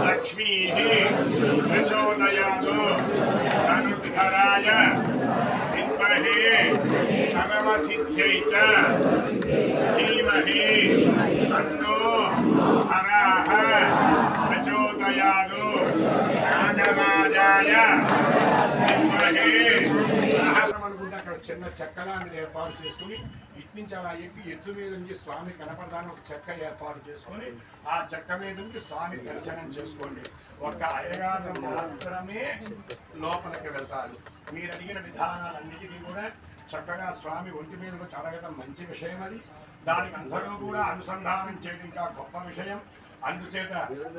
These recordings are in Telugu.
लक्ष्मी प्रचोदयादो अनुद्धराय विद्महे सर्वसिद्ध्यै च धीमहि तन्नो हरः प्रचोदयादो नागराजाय विद्महे సాహసమనుకుంటే అక్కడ చిన్న చెక్కలాంటిది ఏర్పాటు చేసుకుని ఇట్నుంచి అలా ఎక్కి ఎద్దు మీద నుంచి స్వామి కనపడడానికి ఒక చెక్క ఏర్పాటు చేసుకొని ఆ చెక్క మీద నుంచి స్వామి దర్శనం చేసుకోండి. ఒక అయ్యగారు మాత్రమే లోపలికి వెళ్తారు. మీరు అడిగిన విధానాలన్నిటికీ కూడా చక్కగా స్వామి ఒంటి మీద వచ్చి అడగడం మంచి విషయం. అది దానికి అందరూ కూడా అనుసంధానం చేయడం ఇంకా గొప్ప విషయం. అందుచేత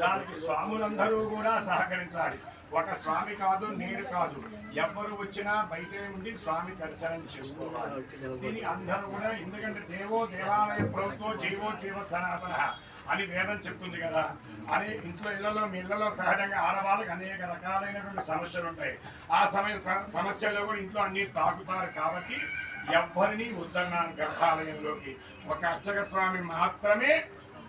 దానికి స్వాములందరూ కూడా సహకరించాలి. ఒక స్వామి కాదు, నేను కాదు, ఎవరు వచ్చినా బయటే ఉండి స్వామి దర్శనం చేసుకోవాలి. దీనికి అందరూ కూడా, ఎందుకంటే దేవో దేవాలయ ప్రభుత్వ జీవో జీవ సనాతన అని వేదం చెప్తుంది కదా. అనే ఇంట్లో ఇళ్లలో మీ ఇళ్లలో సహజంగా ఆడవాళ్ళకి అనేక రకాలైనటువంటి సమస్యలు ఉంటాయి. ఆ సమస్యల్లో కూడా ఇంట్లో అన్ని తాకుతారు. కాబట్టి ఎవ్వరినీ వద్దన్నాను గర్భాలయంలోకి. ఒక అర్చక స్వామి మాత్రమే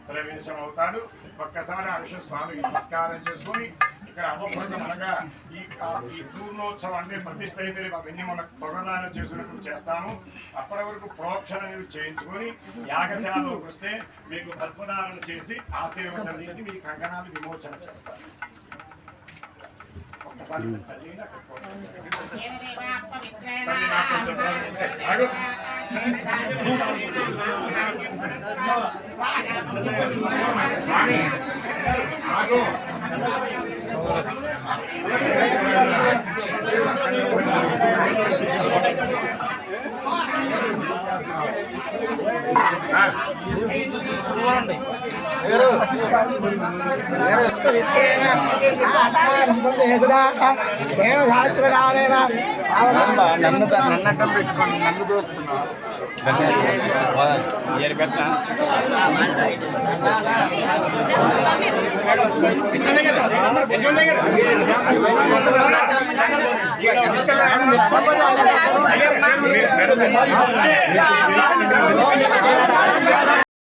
ప్రవేశం అవుతాడు. ఒక్కసారి ఆ విషయం స్వామికి నమస్కారం చేసుకొని ఇక్కడ అవ్వకుండా మనగా ఈ పూర్ణోత్సవం అంటే ప్రతిష్ట అయితే అవన్నీ మన పొగదానం చేసినప్పుడు చేస్తాము. అప్పటి వరకు ప్రోక్షణ చేయించుకొని యాగశాలలోకి వస్తే మీకు భస్మదానం చేసి ఆశీర్వచనం చేసి మీ కంకణాలు విమోచన చేస్తారు. ఒక్కసారి నన్నట్టం పెట్టుకోండి, నన్ను దోస్తున్నా పెట్ట